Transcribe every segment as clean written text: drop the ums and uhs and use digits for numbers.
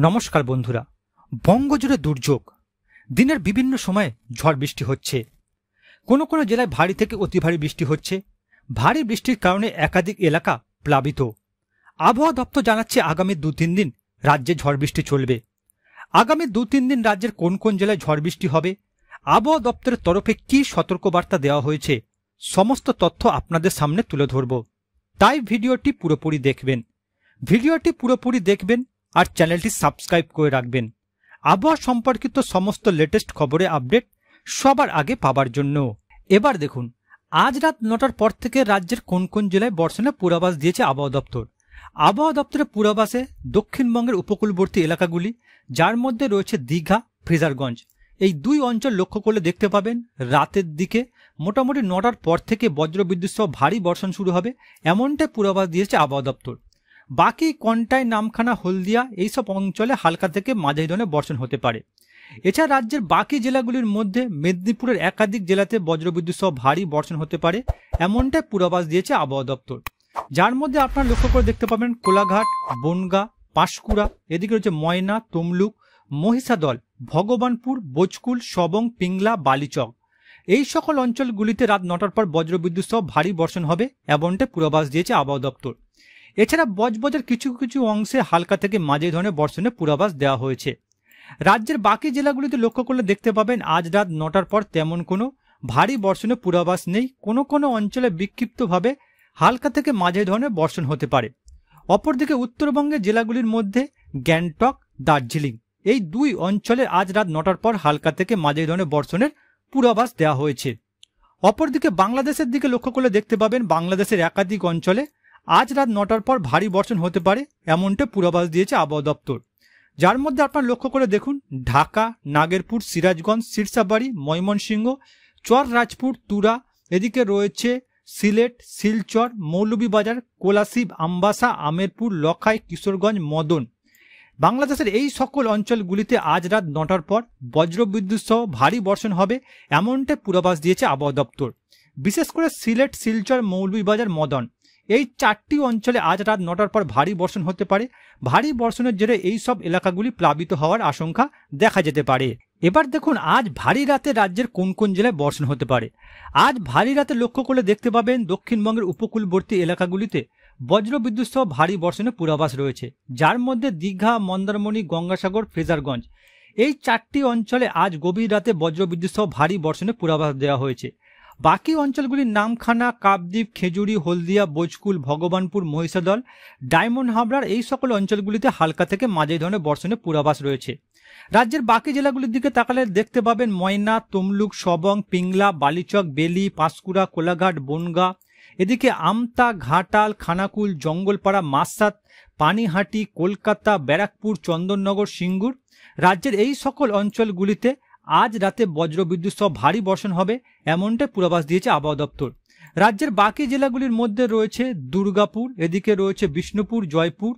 নমস্কার বন্ধুরা। বঙ্গজুড়ে দুর্যোগ, দিনের বিভিন্ন সময়ে ঝড় বৃষ্টি হচ্ছে। কোনো কোনো জেলায় ভারী থেকে অতি ভারী বৃষ্টি হচ্ছে। ভারী বৃষ্টির কারণে একাধিক এলাকা প্লাবিত। আবহাওয়া দপ্তর জানাচ্ছে আগামী 2-3 দিন রাজ্যে ঝড় বৃষ্টি চলবে। আগামী 2-3 দিন রাজ্যের কোন কোন জেলায় ঝড় বৃষ্টি হবে, আবহাওয়া দপ্তরের তরফে কি সতর্কবার্তা দেওয়া হয়েছে, সমস্ত তথ্য আপনাদের সামনে তুলে ধরব। তাই ভিডিওটি পুরোপুরি দেখবেন আর চ্যানেলটি সাবস্ক্রাইব করে রাখবেন আবহাওয়া সম্পর্কিত সমস্ত লেটেস্ট খবরে আপডেট সবার আগে পাবার জন্য। এবার দেখুন, আজ রাত 9টার পর থেকে রাজ্যের কোন কোন জেলায় বর্ষণের পূর্বাভাস দিয়েছে আবহাওয়া দপ্তর। আবহাওয়া দপ্তরের পূর্বাভাসে দক্ষিণবঙ্গের উপকূলবর্তী এলাকাগুলি, যার মধ্যে রয়েছে দীঘা, ফ্রেজারগঞ্জ, এই দুই অঞ্চল লক্ষ্য করলে দেখতে পাবেন রাতের দিকে মোটামুটি 9টার পর থেকে বজ্রবিদ্যুৎ সহ ভারী বর্ষণ শুরু হবে, এমনটাই পূর্বাভাস দিয়েছে আবহাওয়া দপ্তর। বাকি কন্টাই, নামখানা, হলদিয়া এইসব অঞ্চলে হালকা থেকে মাঝারি ধরনের বর্ষণ হতে পারে। এছাড়া রাজ্যের বাকি জেলাগুলির মধ্যে মেদিনীপুরের একাধিক জেলাতে বজ্রবিদ্যুৎ সহ ভারী বর্ষণ হতে পারে, এমনটাই পূর্বাভাস দিয়েছে আবহাওয়া দপ্তর। যার মধ্যে আপনারা লক্ষ্য করে দেখতে পাবেন কোলাঘাট, বনগাঁ, পাঁশকুড়া, এদিকে রয়েছে ময়না, তমলুক, মহিষাদল, ভগবানপুর, বোচকুল, সবং, পিংলা, বালিচক, এই সকল অঞ্চলগুলিতে রাত 9টার পর বজ্রবিদ্যুৎ সহ ভারী বর্ষণ হবে, এমনটাই পূর্বাভাস দিয়েছে আবহাওয়া দপ্তর। এছাড়া বজবজের কিছু কিছু অংশে হালকা থেকে মাঝারি ধরনের বর্ষণের পূর্বাভাস দেওয়া হয়েছে। রাজ্যের বাকি জেলাগুলিতে লক্ষ্য করলে দেখতে পাবেন আজ রাত 9টার পর তেমন কোনো ভারী বর্ষণের পূর্বাভাস নেই। কোনো কোনো অঞ্চলে বিক্ষিপ্তভাবে হালকা থেকে মাঝারি ধরনের বর্ষণ হতে পারে। অপরদিকে উত্তরবঙ্গের জেলাগুলির মধ্যে গ্যাংটক, দার্জিলিং, এই দুই অঞ্চলে আজ রাত 9টার পর হালকা থেকে মাঝারি ধরনের বর্ষণের পূর্বাভাস দেওয়া হয়েছে। অপরদিকে বাংলাদেশের দিকে লক্ষ্য করলে দেখতে পাবেন বাংলাদেশের একাধিক অঞ্চলে আজ রাত 9টার পর ভারী বর্ষণ হতে পারে, এমনটা পূর্বাভাস দিয়েছে আবহাওয়া দপ্তর। যার মধ্যে আপনারা লক্ষ্য করে দেখুন ঢাকা, নাগেরপুর, সিরাজগঞ্জ, সিরসাবাড়ি, ময়মনসিংহ, চররাজপুর, তুরা, এদিকে রয়েছে সিলেট, শিলচর, মৌলভীবাজার, কোলাশিব, আমবাসা, আমেরপুর, লখাই, কিশোরগঞ্জ, মদন, বাংলাদেশের এই সকল অঞ্চলগুলিতে আজ রাত 9টার পর বজ্রবিদ্যুৎ সহ ভারী বর্ষণ হবে, এমনটা পূর্বাভাস দিয়েছে আবহাওয়া দপ্তর। বিশেষ করে সিলেট, শিলচর, মৌলভীবাজার, মদন, এই 4টি অঞ্চলে আজ রাত 9টার পর ভারী বর্ষণ হতে পারে। ভারী বর্ষণের জেরে এই সব এলাকাগুলি প্লাবিত হওয়ার আশঙ্কা দেখা যেতে পারে। এবার দেখুন আজ ভারী রাতে রাজ্যের কোন কোন জেলায় বর্ষণ হতে পারে। আজ ভারী রাতে লক্ষ্য করলে দেখতে পাবেন দক্ষিণবঙ্গের উপকূলবর্তী এলাকাগুলিতে বজ্রবিদ্যুৎ সহ ভারী বর্ষণের পূর্বাভাস রয়েছে, যার মধ্যে দীঘা, মন্দারমণি, গঙ্গাসাগর, ফ্রেজারগঞ্জ, এই 4টি অঞ্চলে আজ গভীর রাতে বজ্রবিদ্যুৎ সহ ভারী বর্ষণের পূর্বাভাস দেওয়া হয়েছে। বাকি অঞ্চলগুলির নামখানা, কাকদ্বীপ, খেজুরি, হলদিয়া, বোচকুল, ভগবানপুর, মহিষাদল, ডায়মন্ড হাবড়ার, এই সকল অঞ্চলগুলিতে হালকা থেকে মাঝারি ধরনের বর্ষণের পূর্বাভাস রয়েছে। রাজ্যের বাকি জেলাগুলির দিকে তাকালে দেখতে পাবেন ময়না, তমলুক, সবং, পিংলা, বালিচক, বেলি, পাঁশকুড়া, কোলাঘাট, বনগাঁ, এদিকে আমতা, ঘাটাল, খানাকুল, জঙ্গলপাড়া, মাসাত, পানিহাটি, কলকাতা, ব্যারাকপুর, চন্দননগর, সিঙ্গুর, রাজ্যের এই সকল অঞ্চলগুলিতে আজ রাতে বজ্রবিদ্যুৎ সহ ভারী বর্ষণ হবে, এমনটা পূর্বাভাস দিয়েছে আবহাওয়া দপ্তর। রাজ্যের বাকি জেলাগুলির মধ্যে রয়েছে দুর্গাপুর, এদিকে রয়েছে বিষ্ণুপুর, জয়পুর,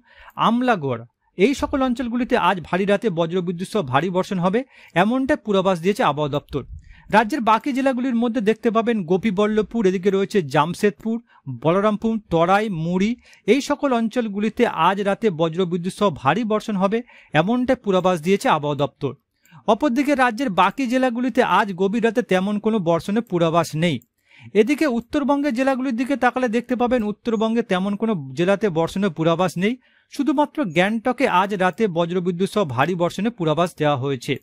আমলাগড়, এই সকল অঞ্চলগুলিতে আজ ভারী রাতে বজ্রবিদ্যুৎ সহ ভারী বর্ষণ হবে, এমনটা পূর্বাভাস দিয়েছে আবহাওয়া দপ্তর। রাজ্যের বাকি জেলাগুলির মধ্যে দেখতে পাবেন গোপীবল্লভপুর, এদিকে রয়েছে জামশেদপুর, বলরামপুর, তরাই, মুড়ি, এই সকল অঞ্চলগুলিতে আজ রাতে বজ্রবিদ্যুৎ সহ ভারী বর্ষণ হবে, এমনটা পূর্বাভাস দিয়েছে আবহাওয়া দপ্তর। অপরদিকে রাজ্যের বাকি জেলাগুলিতে আজ গভীর রাতে তেমন কোনো বর্ষণের পূর্বাভাস নেই। এদিকে উত্তরবঙ্গের জেলাগুলির দিকে তাকালে দেখতে পাবেন উত্তরবঙ্গে তেমন কোনো জেলাতে বর্ষণের পূর্বাভাস নেই, শুধুমাত্র গ্যাংটকে আজ রাতে বজ্রবিদ্যুৎ সহ ভারী বর্ষণের পূর্বাভাস দেওয়া হয়েছে।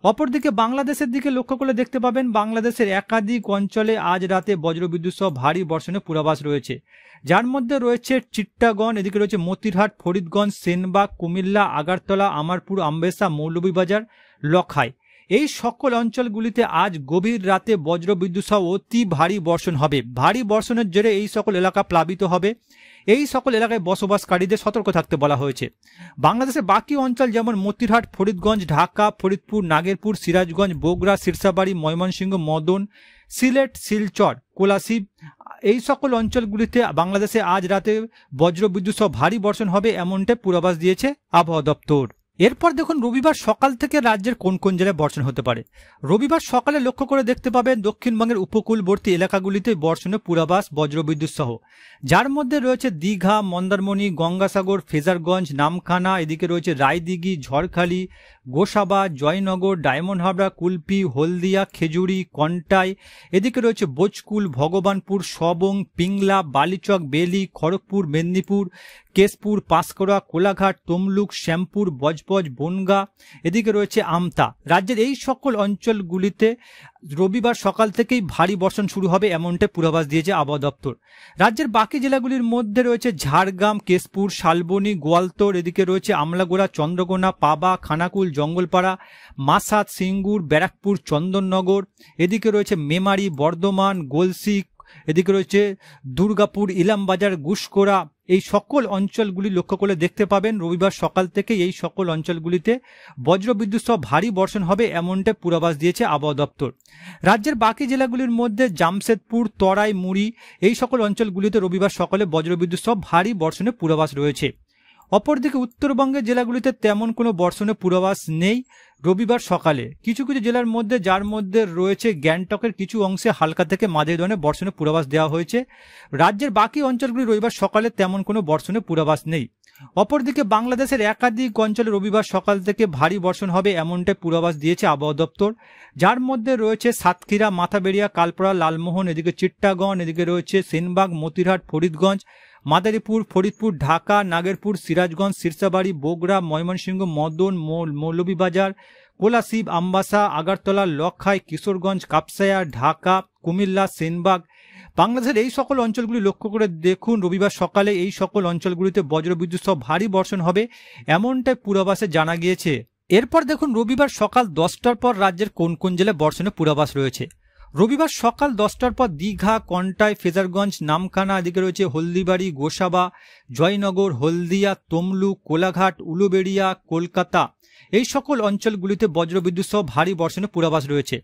অপরদিকে বাংলাদেশের দিকে লক্ষ্য করলে দেখতে পাবেন বাংলাদেশের একাধিক অঞ্চলে আজ রাতে বজ্রবিদ্যুৎ সহ ভারী বর্ষণের পূর্বাভাস রয়েছে, যার মধ্যে রয়েছে চিট্টাগঞ্জ, এদিকে রয়েছে মতিরহাট, ফরিদগঞ্জ, সেনবাগ, কুমিল্লা, আগারতলা, আমারপুর, আম্বেসা, মৌলভীবাজার, লখাই, এই সকল অঞ্চলগুলিতে আজ গভীর রাতে বজ্রবিদ্যুৎ সহ অতি ভারী বর্ষণ হবে। ভারী বর্ষণের জেরে এই সকল এলাকা প্লাবিত হবে, এই সকল এলাকায় বসবাসকারীদের সতর্ক থাকতে বলা হয়েছে। বাংলাদেশের বাকি অঞ্চল যেমন মতিরহাট, ফরিদগঞ্জ, ঢাকা, ফরিদপুর, নাগেরপুর, সিরাজগঞ্জ, বগুড়া, সিরসাবাড়ি, ময়মনসিংহ, মদন, সিলেট, শিলচর, কোলাশিব, এই সকল অঞ্চলগুলিতে বাংলাদেশে আজ রাতে বজ্রবিদ্যুৎ সহ ভারী বর্ষণ হবে, এমনটা পূর্বাভাস দিয়েছে আবহাওয়া দপ্তর। এরপর দেখুন রবিবার সকাল থেকে রাজ্যের কোন কোন জেলায় বর্ষণ হতে পারে। রবিবার সকালে লক্ষ্য করে দেখতে পাবেন দক্ষিণবঙ্গের উপকূলবর্তী এলাকাগুলিতে বর্ষণের পূর্বাভাস বজ্রবিদ্যুৎ সহ, যার মধ্যে রয়েছে দীঘা, মন্দারমণি, গঙ্গাসাগর, ফ্রেজারগঞ্জ, নামখানা, এদিকে রয়েছে রায়দিঘি, ঝড়খালি, গোসাবা, জয়নগর, ডায়মন্ড হাবড়া, কুলপি, হলদিয়া, খেজুরি, কন্টাই, এদিকে রয়েছে বোচকুল, ভগবানপুর, সবং, পিংলা, বালিচক, বেলি, খড়গপুর, মেদিনীপুর, কেশপুর, পাঁশকুড়া, কোলাঘাট, তমলুক, শ্যামপুর, বজবজ, বনগা, এদিকে রয়েছে আমতা। রাজ্যের এই সকল অঞ্চলগুলিতে রবিবার সকাল থেকেই ভারী বর্ষণ শুরু হবে এমনটা পূর্বাভাস দিয়েছে আবহাওয়া দপ্তর। রাজ্যের বাকি জেলাগুলির মধ্যে রয়েছে ঝাড়গ্রাম, কেশপুর, শালবনী, গোয়ালতোর, এদিকে রয়েছে আমলাগোড়া, চন্দ্রকোনা, পাবা, খানাকুল, জঙ্গলপাড়া, মাসাদ, সিঙ্গুর, ব্যারাকপুর, চন্দননগর, এদিকে রয়েছে মেমারি, বর্ধমান, গলসি, এদিকে রয়েছে দুর্গাপুর, ইলামবাজার, গুসকোড়া। এই সকল অঞ্চলগুলি লক্ষ্য করে দেখতে পাবেন রবিবার সকাল থেকে এই সকল অঞ্চলগুলিতে বজ্রবিদ্যুৎ সহ ভারী বর্ষণ হবে এমনটা পূর্বাভাস দিয়েছে আবহাওয়া দপ্তর। রাজ্যের বাকি জেলাগুলির মধ্যে জামশেদপুর, তরাই, মুড়ি, এই সকল অঞ্চলগুলিতে রবিবার সকালে বজ্রবিদ্যুৎ সহ ভারী বর্ষণের পূর্বাভাস রয়েছে। অপরদিকে উত্তরবঙ্গের জেলাগুলিতে তেমন কোনো বর্ষণের পূর্বাভাস নেই রবিবার সকালে। কিছু কিছু জেলার মধ্যে, যার মধ্যে রয়েছে গ্যাংটকের কিছু অংশে হালকা থেকে মাঝারি ধরনের বর্ষণের পূর্বাভাস দেওয়া হয়েছে। রাজ্যের বাকি অঞ্চলগুলি রবিবার সকালে তেমন কোনো বর্ষণের পূর্বাভাস নেই। অপরদিকে বাংলাদেশের একাধিক অঞ্চলে রবিবার সকাল থেকে ভারী বর্ষণ হবে এমনটাই পূর্বাভাস দিয়েছে আবহাওয়া দপ্তর, যার মধ্যে রয়েছে সাতক্ষীরা, মাথাবেড়িয়া, কালপড়া, লালমোহন, এদিকে চিট্টাগং, এদিকে রয়েছে সেনবাগ, মতিরহাট, ফরিদগঞ্জ, মাদারীপুর, ফরিদপুর, ঢাকা, নাগেরপুর, সিরাজগঞ্জ, সিরসাবাড়ি, বগুড়া, ময়মনসিংহ, মদন, মৌলভীবাজার, কোলাশিব, আমবাসা, আগরতলা, লখাই, কিশোরগঞ্জ, কাপসায়া, ঢাকা, কুমিল্লা, সেনবাগ। বাংলাদেশের এই সকল অঞ্চলগুলি লক্ষ্য করে দেখুন রবিবার সকালে এই সকল অঞ্চলগুলিতে বজ্রবিদ্যুৎ সহ ভারী বর্ষণ হবে এমনটাই পূর্বাভাসে জানা গিয়েছে। এরপর দেখুন রবিবার সকাল 10টার পর রাজ্যের কোন কোন জেলায় বর্ষণের পূর্বাভাস রয়েছে। রবিবার সকাল 10টার পর দীঘা, কন্টাই, ফ্রেজারগঞ্জ, নামখানা, এদিকে রয়েছে হলদিবাড়ি, গোসাবা, জয়নগর, হলদিয়া, তমলুক, কোলাঘাট, উলুবেড়িয়া, কলকাতা, এই সকল অঞ্চলগুলিতে বজ্রবিদ্যুৎ সহ ভারী বর্ষণের পূর্বাভাস রয়েছে।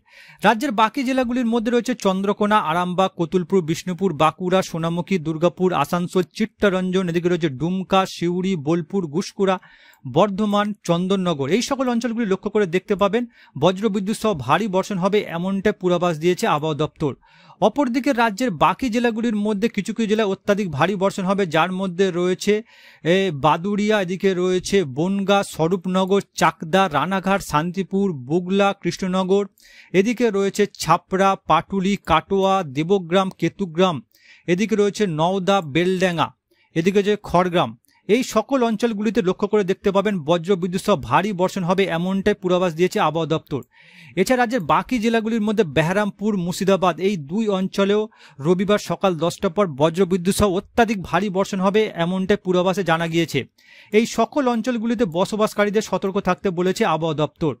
রাজ্যের বাকি জেলাগুলির মধ্যে রয়েছে চন্দ্রকোনা, আরামবাগ, কতুলপুর, বিষ্ণুপুর, বাঁকুড়া, সোনামুখী, দুর্গাপুর, আসানসোল, চিত্তরঞ্জন, এদিকে রয়েছে ডুমকা, সিউড়ি, বোলপুর, গুসকোড়া, বর্ধমান, চন্দননগর। এই সকল অঞ্চলগুলি লক্ষ্য করে দেখতে পাবেন বজ্রবিদ্যুৎ সহ ভারী বর্ষণ হবে এমনটা পূর্বাভাস দিয়েছে আবহাওয়া দপ্তর। অপরদিকে রাজ্যের বাকি জেলাগুলির মধ্যে কিছু কিছু জেলায় অত্যাধিক ভারী বর্ষণ হবে, যার মধ্যে রয়েছে বাদুড়িয়া, এদিকে রয়েছে বনগা, স্বরূপনগর, চাকদা, রানাঘাট, শান্তিপুর, বুগলা, কৃষ্ণনগর, এদিকে রয়েছে ছাপড়া, পাটুলি, কাটোয়া, দেবগ্রাম, কেতুগ্রাম, এদিকে রয়েছে নওদা, বেলডাঙ্গা, এদিকে রয়েছে খড়গ্রাম। এই সকল অঞ্চলগুলিতে লক্ষ্য করে দেখতে পাবেন বজ্রবিদ্যুৎ সহ ভারী বর্ষণ হবে এমনটাই পূর্বাভাস দিয়েছে আবহাওয়া দপ্তর। এছাড়া রাজ্যের বাকি জেলাগুলির মধ্যে বেহরামপুর, মুর্শিদাবাদ, এই দুই অঞ্চলেও রবিবার সকাল 10টার পর বজ্রবিদ্যুৎ সহ অত্যাধিক ভারী বর্ষণ হবে এমনটাই পূর্বাভাসে জানা গিয়েছে। এই সকল অঞ্চলগুলিতে বসবাসকারীদের সতর্ক থাকতে বলেছে আবহাওয়া দপ্তর।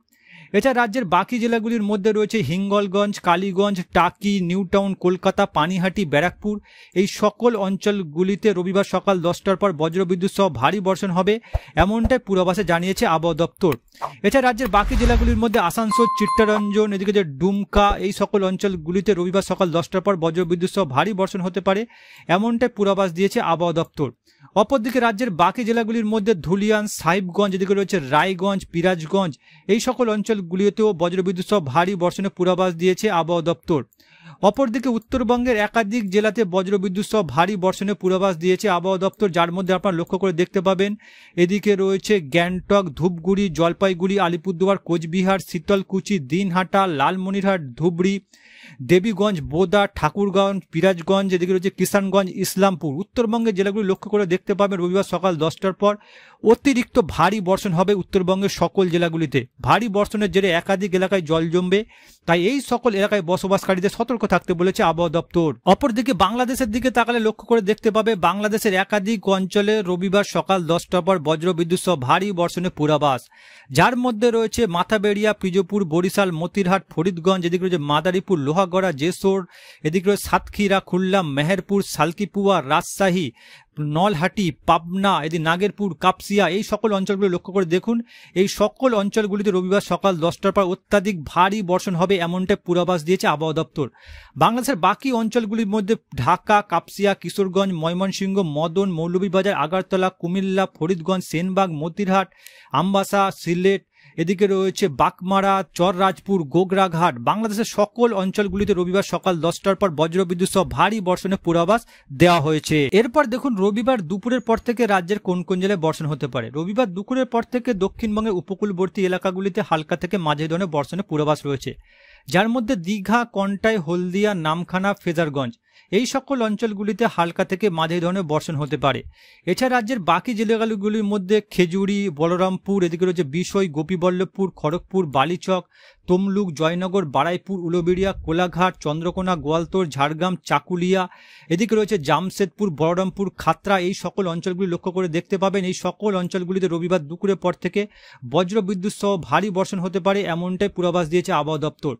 এছাড়া রাজ্যের বাকি জেলাগুলির মধ্যে রয়েছে হিঙ্গলগঞ্জ, কালীগঞ্জ, টাকি, নিউটাউন, কলকাতা, পানিহাটি, ব্যারাকপুর। এই সকল অঞ্চলগুলিতে রবিবার সকাল 10টার পর বজ্রবিদ্যুৎ সহ ভারী বর্ষণ হবে এমনটাই পূর্বাভাসে জানিয়েছে আবহাওয়া দপ্তর। এছাড়া রাজ্যের বাকি জেলাগুলির মধ্যে আসানসোল, চিত্তরঞ্জন, এদিকে যে ডুমকা, এই সকল অঞ্চলগুলিতে রবিবার সকাল 10টার পর বজ্রবিদ্যুৎ সহ ভারী বর্ষণ হতে পারে এমনটাই পূর্বাভাস দিয়েছে আবহাওয়া দপ্তর। অপরদিকে রাজ্যের বাকি জেলাগুলির মধ্যে ধুলিয়ান, সাহিবগঞ্জ, এদিকে রয়েছে রায়গঞ্জ, পিরাজগঞ্জ, এই সকল অঞ্চলগুলিতেও বজ্রবিদ্যুৎ সহ ভারী বর্ষণের পূর্বাভাস দিয়েছে আবহাওয়া দপ্তর। অপরদিকে উত্তরবঙ্গের একাধিক জেলাতে বজ্রবিদ্যুৎ সহ ভারী বর্ষণের পূর্বাভাস দিয়েছে আবহাওয়া দপ্তর, যার মধ্যে আপনারা লক্ষ্য করে দেখতে পাবেন এদিকে রয়েছে গ্যাংটক, ধূপগুড়ি, জলপাইগুড়ি, আলিপুরদুয়ার, কোচবিহার, শীতলকুচি, দিনহাটা, লালমনিরহাট, ধুবড়ি, দেবীগঞ্জ, বোদা, ঠাকুরগঞ্জ, পিরাজগঞ্জ, এদিকে রয়েছে কিষানগঞ্জ, ইসলামপুর। উত্তরবঙ্গের জেলাগুলি লক্ষ্য করে দেখতে পাবেন রবিবার সকাল 10টার পর অতিরিক্ত ভারী বর্ষণ হবে উত্তরবঙ্গের সকল জেলাগুলিতে। ভারী বর্ষণের জেরে একাধিক এলাকায় জল জমবে, তাই এই সকল এলাকায় বসবাসকারীদের সতর্ক থাকতে বলেছে আবহাওয়া দপ্তর। অপরদিকে বাংলাদেশের দিকে তাকালে লক্ষ্য করে দেখতে পাবে বাংলাদেশের একাধিক অঞ্চলে রবিবার সকাল 10টার পর বজ্রবিদ্যুৎ সহ ভারী বর্ষণের পূর্বাভাস, যার মধ্যে রয়েছে মাথাবেড়িয়া, পিজোপুর, বরিশাল, মতিরহাট, ফরিদগঞ্জ, এদিকে রয়েছে মাদারীপুর, লোহাগড়া, যেসোর, এদিকে রয়েছে সাতক্ষীরা, খুলনা, মেহেরপুর, সালকিপুয়া, রাজশাহী, নলহাটি, পাবনা, এদিকে নাগেরপুর, কাপসিয়া, এই সকল অঞ্চলগুলো লক্ষ্য করে দেখুন। এই সকল অঞ্চলগুলিতে রবিবার সকাল 10টার পর অত্যাধিক ভারী বর্ষণ হবে এমনটাই পূর্বাভাস দিয়েছে আবহাওয়া দপ্তর। বাংলাদেশের বাকি অঞ্চলগুলির মধ্যে ঢাকা, কাপসিয়া, কিশোরগঞ্জ, ময়মনসিংহ, মদন, মৌলভীবাজার, আগরতলা, কুমিল্লা, ফরিদগঞ্জ, সেনবাগ, মতিরহাট, আমবাসা, সিলেট, এদিকে রয়েছে বাকমারা, চররাজপুর, গোগরাঘাট, বাংলাদেশের সকল অঞ্চলগুলিতে রবিবার সকাল 10টার পর বজ্রবিদ্যুৎ সহ ভারী বর্ষণের পূর্বাভাস দেওয়া হয়েছে। এরপর দেখুন রবিবার দুপুরের পর থেকে রাজ্যের কোন কোন জেলায় বর্ষণ হতে পারে। রবিবার দুপুরের পর থেকে দক্ষিণবঙ্গের উপকূলবর্তী এলাকাগুলিতে হালকা থেকে মাঝারি ধরনের বর্ষণের পূর্বাভাস রয়েছে, যার মধ্যে দীঘা, কন্টাই, হলদিয়া, নামখানা, ফেজারগঞ্জ এই সকল অঞ্চলগুলিতে হালকা থেকে মাঝারি ধরনের বর্ষণ হতে পারে। এছাড়া রাজ্যের বাকি জেলাগুলির মধ্যে খেজুরি, বলরামপুর, এদিকে রয়েছে বিষয়, গোপীবল্লভপুর, খড়গপুর, বালিচক, তমলুক, জয়নগর, বারাইপুর, উলুবেড়িয়া, কোলাঘাট, চন্দ্রকোনা, গোয়ালতোড়, ঝাড়গ্রাম, চাকুলিয়া, এদিকে রয়েছে জামশেদপুর, বলরামপুর, খাতড়া, এই সকল অঞ্চলগুলি লক্ষ্য করে দেখতে পাবেন। এই সকল অঞ্চলগুলিতে রবিবার দুপুরের পর থেকে বজ্রবিদ্যুৎ সহ ভারী বর্ষণ হতে পারে এমনটাই পূর্বাভাস দিয়েছে আবহাওয়া দপ্তর।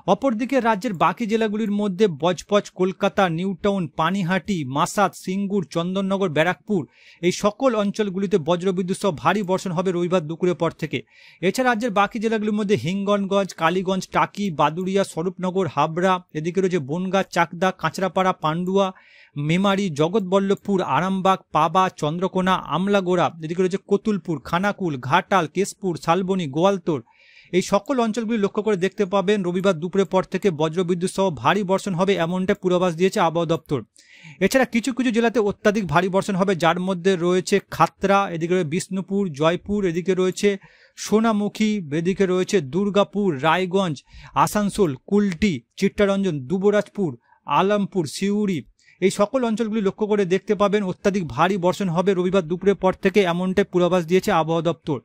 অপরদিকে রাজ্যের বাকি জেলাগুলির মধ্যে বজবজ, কলকাতা, নিউটাউন, পানিহাটি, মাসাদ, সিঙ্গুর, চন্দননগর, ব্যারাকপুর এই সকল অঞ্চলগুলিতে বজ্রবিদ্যুৎ সহ ভারী বর্ষণ হবে রবিবার দুপুরের পর থেকে। এছাড়া রাজ্যের বাকি জেলাগুলির মধ্যে হিঙ্গনগঞ্জ, কালীগঞ্জ, টাকি, বাদুড়িয়া, স্বরূপনগর, হাবড়া, এদিকে রয়েছে বনগাঁ, চাকদা, কাঁচরাপাড়া, পান্ডুয়া, মেমারি, জগৎবল্লভপুর, আরামবাগ, পাবা, চন্দ্রকোনা, আমলাগোড়া, এদিকে রয়েছে কতুলপুর, খানাকুল, ঘাটাল, কেশপুর, শালবনী, গোয়ালতোড় এই সকল অঞ্চলগুলি লক্ষ্য করে দেখতে পাবেন রবিবার দুপুরের পর থেকে বজ্রবিদ্যুৎ সহ ভারী বর্ষণ হবে এমনটা পূর্বাভাস দিয়েছে আবহাওয়া দপ্তর। এছাড়া কিছু কিছু জেলাতে অত্যাধিক ভারী বর্ষণ হবে, যার মধ্যে রয়েছে খাতড়া, এদিকে রয়েছে বিষ্ণুপুর, জয়পুর, এদিকে রয়েছে সোনামুখী, এদিকে রয়েছে দুর্গাপুর, রায়গঞ্জ, আসানসোল, কুলটি, চিত্তরঞ্জন, দুবরাজপুর, আলমপুর, সিউড়ি এই সকল অঞ্চলগুলি লক্ষ্য করে দেখতে পাবেন অত্যাধিক ভারী বর্ষণ হবে রবিবার দুপুরের পর থেকে এমনটাই পূর্বাভাস দিয়েছে আবহাওয়া দপ্তর।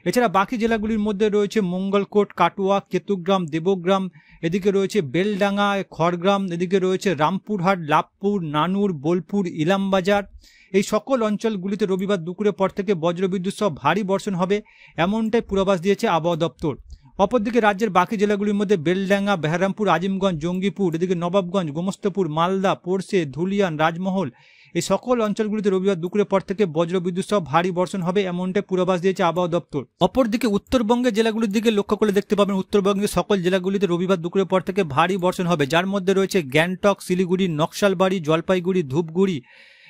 এছাড়া বাকি জেলাগুলির মধ্যে রয়েছে মঙ্গলকোট, কাটোয়া, কেতুগ্রাম, দেবগ্রাম, এদিকে রয়েছে বেলডাঙ্গা, খড়গ্রাম, এদিকে রয়েছে রামপুরহাট, লাভপুর, নানুর, বোলপুর, ইলামবাজার এই সকল অঞ্চলগুলিতে রবিবার দুপুরের পর থেকে বজ্রবিদ্যুৎ সহ ভারী বর্ষণ হবে এমনটাই পূর্বাভাস দিয়েছে আবহাওয়া দপ্তর। অপরদিকে রাজ্যের বাকি জেলাগুলির মধ্যে বেলডাঙ্গা, বেহারামপুর, আজিমগঞ্জ, জঙ্গিপুর, এদিকে নবাবগঞ্জ, গোমস্তপুর, মালদা, পোরশে, ধুলিয়ান, রাজমহল এই সকল অঞ্চলগুলিতে রবিবার দুপুরের পর থেকে বজ্রবিদ্যুৎ সহ ভারী বর্ষণ হবে এমনটাই পূর্বাভাস দিয়েছে আবহাওয়া দপ্তর। অপরদিকে উত্তরবঙ্গের জেলাগুলির দিকে লক্ষ্য করে দেখতে পাবেন উত্তরবঙ্গের সকল জেলাগুলিতে রবিবার দুপুরের পর থেকে ভারী বর্ষণ হবে, যার মধ্যে রয়েছে গ্যাংটক, শিলিগুড়ি, নকশালবাড়ি, জলপাইগুড়ি, ধূপগুড়ি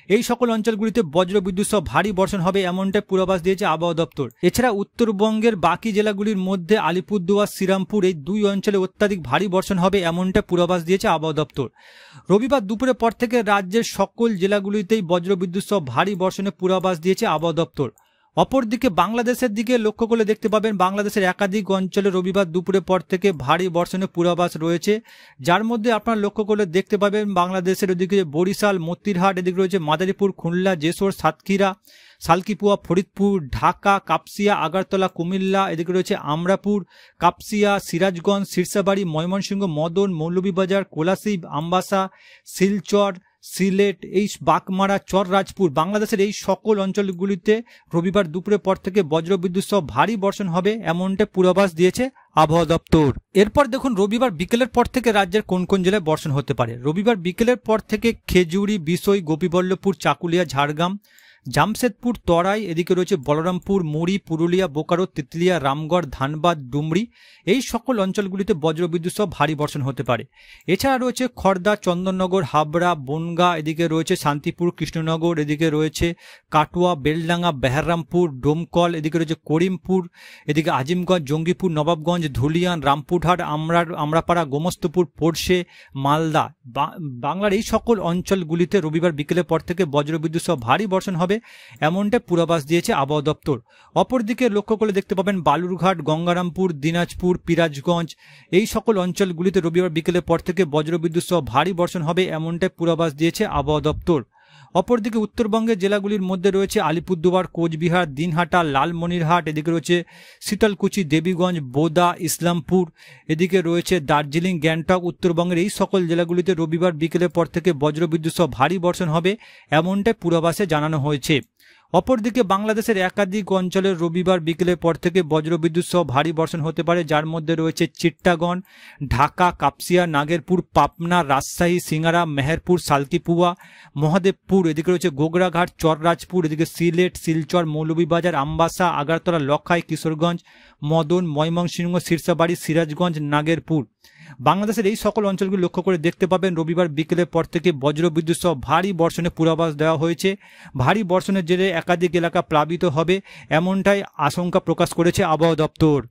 এই সকল অঞ্চলগুলিতে বজ্রবিদ্যুৎ সহ ভারী বর্ষণ হবে এমনটাই পূর্বাভাস দিয়েছে আবহাওয়া দপ্তর। এছাড়া উত্তরবঙ্গের বাকি জেলাগুলির মধ্যে আলিপুরদুয়ার, শ্রীরামপুর এই দুই অঞ্চলে অত্যাধিক ভারী বর্ষণ হবে এমনটাই পূর্বাভাস দিয়েছে আবহাওয়া দপ্তর। রবিবার দুপুরের পর থেকে রাজ্যের সকল জেলাগুলিতেই বজ্রবিদ্যুৎ সহ ভারী বর্ষণের পূর্বাভাস দিয়েছে আবহাওয়া দপ্তর। অপরদিকে বাংলাদেশের দিকে লক্ষ্য করলে দেখতে পাবেন বাংলাদেশের একাধিক অঞ্চলে রবিবার দুপুরের পর থেকে ভারী বর্ষণের পূর্বাভাস রয়েছে, যার মধ্যে আপনারা লক্ষ্য করলে দেখতে পাবেন বাংলাদেশের ওদিকে বরিশাল, মতিরহাট, এদিকে রয়েছে মাদারীপুর, খুলনা, যেসোর, সাতক্ষীরা, সালকিপুয়া, ফরিদপুর, ঢাকা, কাপসিয়া, আগরতলা, কুমিল্লা, এদিকে রয়েছে আমরাপুর, কাপসিয়া, সিরাজগঞ্জ, শীর্ষাবাড়ি, ময়মনসিংহ, মদন, মৌলভীবাজার, কোলাশিব, আমবাসা, শিলচর, সিলেট, এই বাকমারা, চররাজপুর বাংলাদেশের এই সকল অঞ্চলগুলিতে রবিবার দুপুরের পর থেকে বজ্রবিদ্যুৎ সহ ভারী বর্ষণ হবে এমনটা পূর্বাভাস দিয়েছে আবহাওয়া দপ্তর। এরপর দেখুন রবিবার বিকেলের পর থেকে রাজ্যের কোন কোন জেলায় বর্ষণ হতে পারে। রবিবার বিকেলের পর থেকে খেজুরি, বিষয়, গোপীবল্লভপুর, চাকুলিয়া, ঝাড়গ্রাম, জামশেদপুর, তরাই, এদিকে রয়েছে বলরামপুর, মুড়ি, পুরুলিয়া, বোকারো, তিতলিয়া, রামগড়, ধানবাদ, ডুমরি এই সকল অঞ্চলগুলিতে বজ্রবিদ্যুৎ সহ ভারী বর্ষণ হতে পারে। এছাড়া রয়েছে খড়দা, চন্দননগর, হাবড়া, বনগাঁ, এদিকে রয়েছে শান্তিপুর, কৃষ্ণনগর, এদিকে রয়েছে কাটোয়া, বেলডাঙ্গা, বেহারামপুর, ডোমকল, এদিকে রয়েছে করিমপুর, এদিকে আজিমগঞ্জ, জঙ্গিপুর, নবাবগঞ্জ, ধুলিয়ান, রামপুরহাট, আমরাপাড়া, গোমস্তপুর, পোরশে, মালদা বাংলার এই সকল অঞ্চলগুলিতে রবিবার বিকেলের পর থেকে বজ্রবিদ্যুৎ সহ ভারী বর্ষণ হবে এমনটা পূর্বাভাস দিয়েছে আবহাওয়া দপ্তর। অপরদিকে লক্ষ্য করলে দেখতে পাবেন বালুরঘাট, গঙ্গারামপুর, দিনাজপুর, পিরাজগঞ্জ এই সকল অঞ্চলগুলিতে রবিবার বিকেলের পর থেকে বজ্রবিদ্যুৎ সহ ভারী বর্ষণ হবে এমনটা পূর্বাভাস দিয়েছে আবহাওয়া দপ্তর। অপরদিকে উত্তরবঙ্গের জেলাগুলির মধ্যে রয়েছে আলিপুরদুয়ার, কোচবিহার, দিনহাটা, লালমনিরহাট, এদিকে রয়েছে শীতলকুচি, দেবীগঞ্জ, বোদা, ইসলামপুর, এদিকে রয়েছে দার্জিলিং, গ্যাংটক। উত্তরবঙ্গের এই সকল জেলাগুলিতে রবিবার বিকেলের পর থেকে বজ্রবিদ্যুৎ সহ ভারী বর্ষণ হবে এমনটাই পূর্বাভাসে জানানো হয়েছে। অপরদিকে বাংলাদেশের একাধিক অঞ্চলে রবিবার বিকেলের পর থেকে বজ্রবিদ্যুৎ সহ ভারী বর্ষণ হতে পারে, যার মধ্যে রয়েছে চিট্টাগং, ঢাকা, কাপসিয়া, নাগেরপুর, পাবনা, রাজশাহী, সিঙ্গারা, মেহেরপুর, সালকিপুয়া, মহাদেবপুর, এদিকে রয়েছে গোগরাঘাট, চররাজপুর, এদিকে সিলেট, শিলচর, মৌলভীবাজার, আমবাসা, আগারতলা, লখাই, কিশোরগঞ্জ, মদন, ময়মনসিংহ, সিরসাবাড়ি, সিরাজগঞ্জ, নাগেরপুর। বাংলাদেশের এই সকল অঞ্চলগুলি লক্ষ্য করে দেখতে পাবেন রবিবার বিকেলের পর থেকে বজ্রবিদ্যুৎ সহ ভারী বর্ষণের পূর্বাভাস দেওয়া হয়েছে। ভারী বর্ষণের জেরে একাধিক এলাকা প্লাবিত হবে এমনটাই আশঙ্কা প্রকাশ করেছে আবহাওয়া দপ্তর।